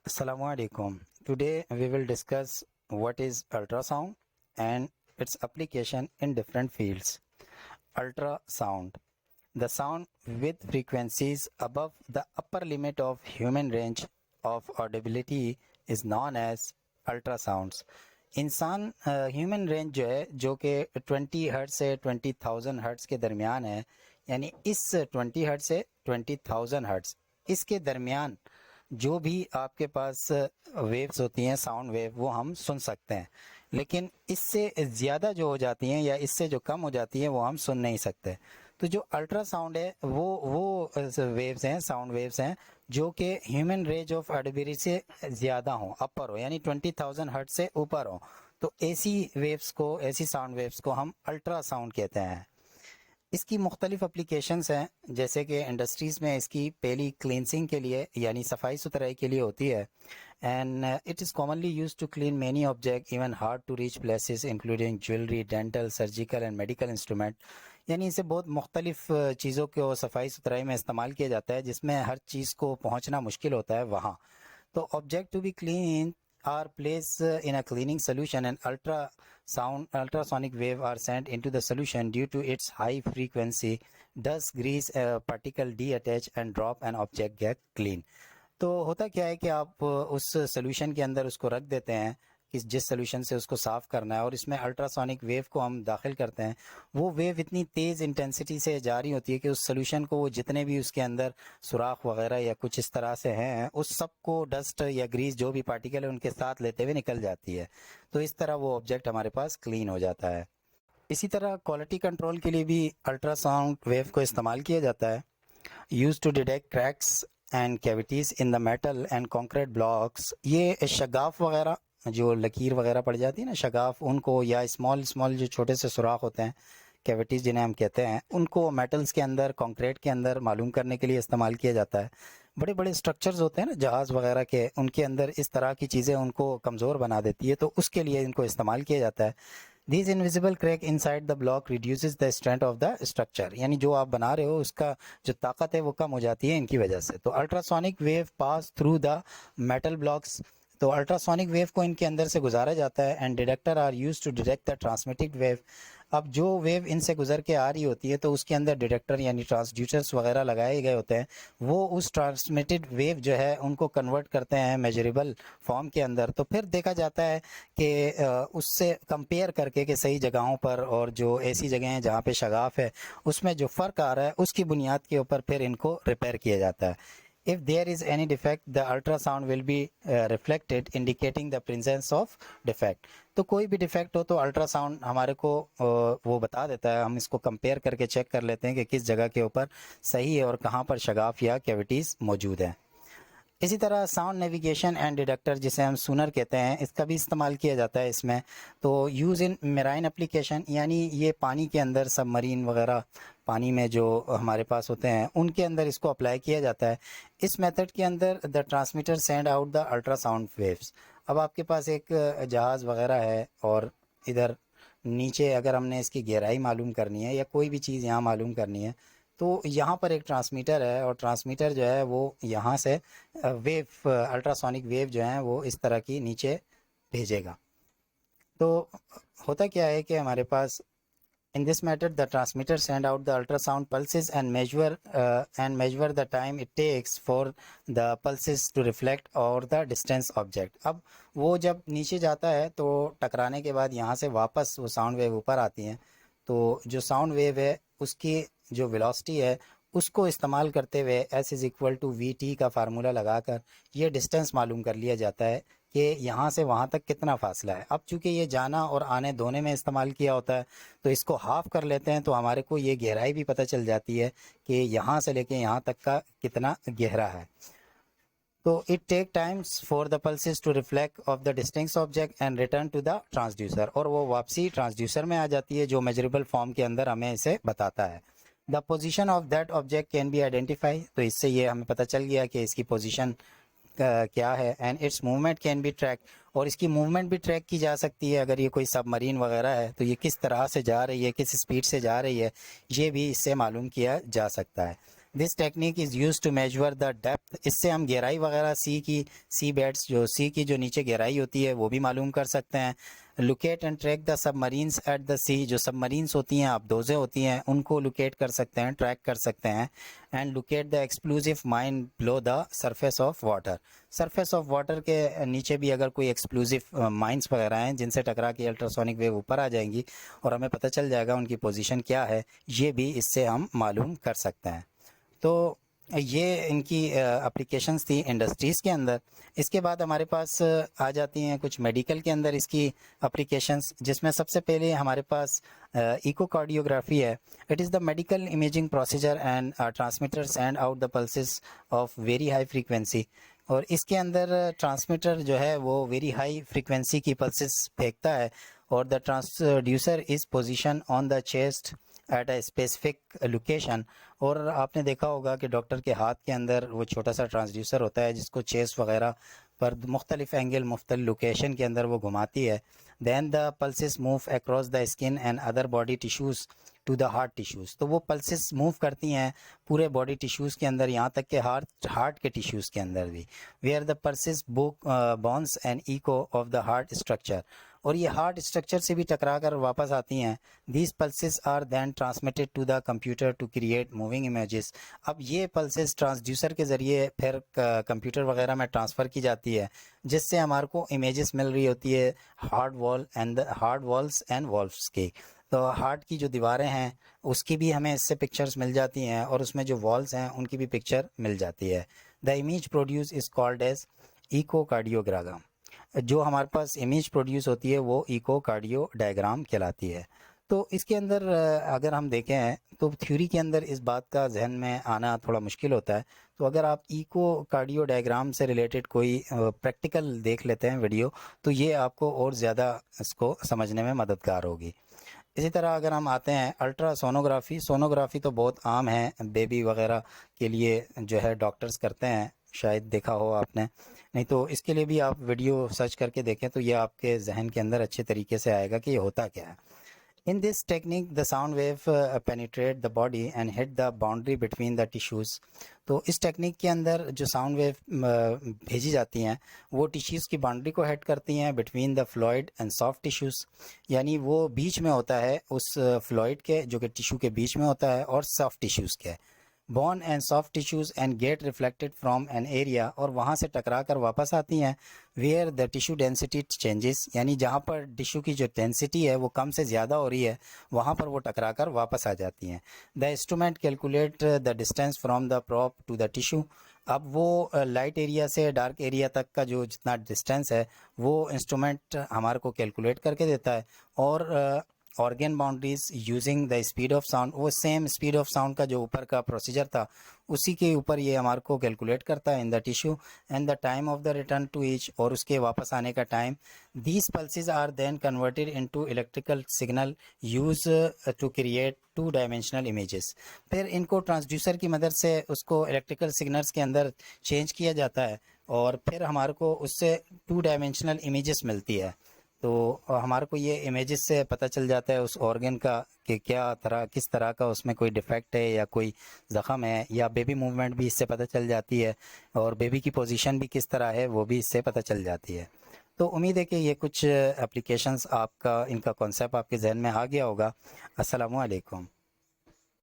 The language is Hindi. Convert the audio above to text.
Assalamu alaikum. Today we will discuss what is ultrasound and its application in different fields. Ultrasound. The sound with frequencies above the upper limit of human range of audibility is known as ultrasounds. इंसान ह्यूमन रेंज जो है जो कि 20 हर्ट्ज से 20,000 हर्ट्ज के दरमियान है, यानी इस 20 हर्ट्ज से 20,000 हर्ट्ज इसके दरमियान जो भी आपके पास वेव्स होती हैं, साउंड वेव, वो हम सुन सकते हैं। लेकिन इससे ज़्यादा जो हो जाती हैं या इससे जो कम हो जाती हैं वो हम सुन नहीं सकते। तो जो अल्ट्रासाउंड है वो वेव्स हैं, साउंड वेव्स हैं जो कि ह्यूमन रेंज ऑफ ऑडिबिलिटी से ज़्यादा हो, अपर हो, यानी 20,000 हर्ट्ज से ऊपर हो। तो ऐसी वेव्स को, ऐसी साउंड वेव्स को हम अल्ट्रासाउंड कहते हैं। इसकी मुख्तलिफ एप्लीकेशंस हैं, जैसे कि इंडस्ट्रीज़ में इसकी पहली क्लींसिंग के लिए यानी सफाई सुथराई के लिए होती है। And it is commonly use to clean many object even hard to reach places including jewellery, dental, surgical and medical instrument. यानी इसे बहुत मुख्तलिफ चीज़ों को सफाई सुथराई में इस्तेमाल किया जाता है जिसमें हर चीज़ को पहुँचना मुश्किल होता है वहाँ। तो object to be clean are placed in a cleaning solution and ultrasonic wave are sent into the solution due to its high frequency. Dust, grease, particle detach and drop and object get clean. तो होता क्या है कि आप उस सोल्यूशन के अंदर उसको रख देते हैं कि जिस सोल्यूशन से उसको साफ़ करना है, और इसमें अल्ट्रासोनिक वेव को हम दाखिल करते हैं। वो वेव इतनी तेज़ इंटेंसिटी से जारी होती है कि उस सोल्यूशन को, वो जितने भी उसके अंदर सुराख वगैरह या कुछ इस तरह से हैं, उस सब को डस्ट या ग्रीस जो भी पार्टिकल है उनके साथ लेते हुए निकल जाती है। तो इस तरह वो ऑब्जेक्ट हमारे पास क्लीन हो जाता है। इसी तरह क्वालिटी कंट्रोल के लिए भी अल्ट्रासाउंड वेव को इस्तेमाल किया जाता है। Use to detect cracks and cavities in the metal and concrete blocks. ये शगाफ वगैरह, जो लकीर वगैरह पड़ जाती है ना, शगाफ, उनको, या स्मॉल स्मॉल जो छोटे से सुराख होते हैं, कैविटीज़ जिन्हें हम कहते हैं, उनको मेटल्स के अंदर, कंक्रीट के अंदर मालूम करने के लिए इस्तेमाल किया जाता है। बड़े बड़े स्ट्रक्चर्स होते हैं ना जहाज़ वगैरह के, उनके अंदर इस तरह की चीज़ें उनको कमज़ोर बना देती है, तो उसके लिए इनको इस्तेमाल किया जाता है। This invisible crack inside the block reduces the strength of the structure. यानी जो आप बना रहे हो उसका जो ताकत है वो कम हो जाती है इनकी वजह से। तो ultrasonic wave pass through the metal blocks. तो अल्ट्रासोनिक वेव को इनके अंदर से गुजारा जाता है and detector are use to detect the transmitted wave. अब जो वेव इनसे गुजर के आ रही होती है तो उसके अंदर डिटेक्टर यानी ट्रांसड्यूसर्स वगैरह लगाए गए होते हैं। वो उस ट्रांसमिटेड वेव जो है उनको कन्वर्ट करते हैं मेजरेबल फॉर्म के अंदर। तो फिर देखा जाता है कि उससे कंपेयर करके कि सही जगहों पर और जो ऐसी जगह हैं जहाँ पे शगाफ है उसमें जो फ़र्क आ रहा है उसकी बुनियाद के ऊपर फिर इनको रिपेयर किया जाता है। If there is any defect, the ultrasound will be reflected, indicating the presence of defect. तो कोई भी डिफेक्ट हो तो अल्ट्रासाउंड हमारे को वो बता देता है। हम इसको कंपेयर करके चेक कर लेते हैं कि किस जगह के ऊपर सही है और कहाँ पर शगाफ या कैविटीज़ मौजूद हैं। इसी तरह साउंड नेविगेशन एंड डिटेक्टर, जिसे हम सूनर कहते हैं, इसका भी इस्तेमाल किया जाता है इसमें। तो यूज़ इन मेराइन एप्लीकेशन, यानी ये पानी के अंदर, सबमरीन वगैरह पानी में जो हमारे पास होते हैं उनके अंदर इसको अप्लाई किया जाता है। इस मेथड के अंदर the transmitter send out the ultrasound waves. अब आपके पास एक जहाज़ वगैरह है और इधर नीचे अगर हमने इसकी गहराई मालूम करनी है या कोई भी चीज़ यहाँ मालूम करनी है तो यहाँ पर एक ट्रांसमीटर है, और ट्रांसमीटर जो है वो यहाँ से वेव, अल्ट्रासोनिक वेव जो है वो इस तरह की नीचे भेजेगा। तो होता क्या है कि हमारे पास in this method the transmitter send out the ultrasound pulses and measure the time it takes for the pulses to reflect or the distance object। अब वो जब नीचे जाता है तो टकराने के बाद यहाँ से वापस वो साउंड वेव ऊपर आती हैं। तो जो साउंड वेव है उसकी जो वेलोसिटी है उसको इस्तेमाल करते हुए S=VT का फार्मूला लगाकर ये डिस्टेंस मालूम कर लिया जाता है कि यहाँ से वहाँ तक कितना फ़ासला है। अब चूँकि ये जाना और आने दोनों में इस्तेमाल किया होता है तो इसको हाफ़ कर लेते हैं, तो हमारे को ये गहराई भी पता चल जाती है कि यहाँ से लेके यहाँ तक का कितना गहरा है। तो it take times for the pulses to reflect off the distinct object and return to the transducer, और वो वापसी ट्रांसड्यूसर में आ जाती है जो मेजरेबल फॉर्म के अंदर हमें इसे बताता है। The position of that object can be identify. तो इससे ये हमें पता चल गया कि इसकी पोजीशन क्या है। And it's movement can be track, और इसकी मूवमेंट भी ट्रैक की जा सकती है। अगर ये कोई सबमरीन वगैरह है तो ये किस तरह से जा रही है, किस स्पीड से जा रही है, ये भी इससे मालूम किया जा सकता है। This technique is use to measure the depth. इससे हम गहराई वगैरह सी बेड्स जो सी की जो नीचे गहराई होती है वो भी मालूम कर सकते हैं। Locate and track the submarines at the sea, जो सबमरीन्स होती हैं आबदोज़ें होती हैं उनको लोकेट कर सकते हैं, ट्रैक कर सकते हैं। And locate the explosive mine below the surface of water. Surface of water के नीचे भी अगर कोई एक्सप्लोजिव माइंस वगैरह हैं जिनसे टकरा के अल्ट्रासोनिक वेव ऊपर आ जाएंगी और हमें पता चल जाएगा उनकी पोजीशन क्या है, ये भी इससे हम मालूम कर सकते हैं। तो ये इनकी एप्लीकेशंस थी इंडस्ट्रीज़ के अंदर। इसके बाद हमारे पास आ जाती हैं कुछ मेडिकल के अंदर इसकी एप्लीकेशंस, जिसमें सबसे पहले हमारे पास इकोकार्डियोग्राफी है। It is the medical imaging procedure and transmitter send out the pulses of very high frequency. और इसके अंदर ट्रांसमीटर जो है वो वेरी हाई फ्रीक्वेंसी की पल्सेस फेंकता है और the transducer is position on the chest at a specific location. और आपने देखा होगा कि डॉक्टर के हाथ के अंदर वो छोटा सा ट्रांसड्यूसर होता है जिसको चेस्ट वगैरह पर मुख्तलिफ एंगल मुख्तलिफ लोकेशन के अंदर वो घुमाती है। Then the pulses move across the skin and other body tissues to the heart tissues. तो वो पल्सेस मूव करती हैं पूरे बॉडी टिश्यूज़ के अंदर, यहाँ तक कि हार्ट के टिश्यूज़ के अंदर भी। Where the pulses bounce an echo off the heart structure, और ये हार्ट स्ट्रक्चर से भी टकरा कर वापस आती हैं। These pulses are then transmitted to the computer to create moving images. अब ये पल्सेस ट्रांसड्यूसर के ज़रिए फिर कंप्यूटर वगैरह में ट्रांसफ़र की जाती है, जिससे हमारे को इमेजेस मिल रही होती है हार्ड वॉल्स एंड वॉल्व्स की। तो हार्ट की जो दीवारें हैं उसकी भी हमें इससे पिक्चर्स मिल जाती हैं और उसमें जो वॉल्स हैं उनकी भी पिक्चर मिल जाती है। The image produce is called as echocardiogram. जो हमारे पास इमेज प्रोड्यूस होती है वो इकोकार्डियो डायग्राम कहलाती है। तो इसके अंदर अगर हम देखें तो थ्योरी के अंदर इस बात का जहन में आना थोड़ा मुश्किल होता है। तो अगर आप इकोकार्डियो डायग्राम से रिलेटेड कोई प्रैक्टिकल देख लेते हैं वीडियो, तो ये आपको और ज़्यादा इसको समझने में मददगार होगी। इसी तरह अगर हम आते हैं अल्ट्रासोनोग्राफी, सोनोग्राफी तो बहुत आम है, बेबी वगैरह के लिए जो है डॉक्टर्स करते हैं, शायद देखा हो आपने। नहीं तो इसके लिए भी आप वीडियो सर्च करके देखें तो ये आपके जहन के अंदर अच्छे तरीके से आएगा कि ये होता क्या है। In this technique, the sound wave penetrate the body and hit the boundary between the tissues. तो इस टेक्निक के अंदर जो साउंड वेव भेजी जाती हैं वो टिश्यूज़ की बाउंड्री को हिट करती हैं between the fluid and soft tissues, यानी वो बीच में होता है उस फ्लूइड के जो कि टिश्यू के बीच में होता है और सॉफ्ट टिश्यूज़ के, bone and soft tissues and get reflected from an area, और वहाँ से टकरा कर वापस आती हैं where the tissue density changes, यानी जहाँ पर टिश्यू की जो डेंसिटी है वो कम से ज़्यादा हो रही है वहाँ पर वो टकरा कर वापस आ जाती हैं। The instrument calculate the distance from the probe to the tissue. अब वो लाइट एरिया से डार्क एरिया तक का जो जितना डिस्टेंस है वो इंस्ट्रूमेंट हमारे को कैलकुलेट करके देता है। और organ boundaries using the speed of sound, वो सेम स्पीड ऑफ साउंड का जो ऊपर का प्रोसीजर था उसी के ऊपर ये हमारे को कैलकुलेट करता है in the tissue and the time of the return to each, और उसके वापस आने का time. These pulses are then converted into electrical signal use to create 2 dimensional images. फिर इनको ट्रांसड्यूसर की मदद से उसको इलेक्ट्रिकल सिग्नल्स के अंदर चेंज किया जाता है और फिर हमारे को उससे 2 डायमेंशनल इमेजेस मिलती है। तो हमारे को ये इमेजेस से पता चल जाता है उस ऑर्गन का कि किस तरह का उसमें कोई डिफेक्ट है या कोई ज़ख़म है, या बेबी मूवमेंट भी इससे पता चल जाती है और बेबी की पोजीशन भी किस तरह है वो भी इससे पता चल जाती है। तो उम्मीद है कि ये कुछ एप्लीकेशंस आपका इनका कॉन्सेप्ट आपके जहन में आ गया होगा। अस्सलामु अलैकुम।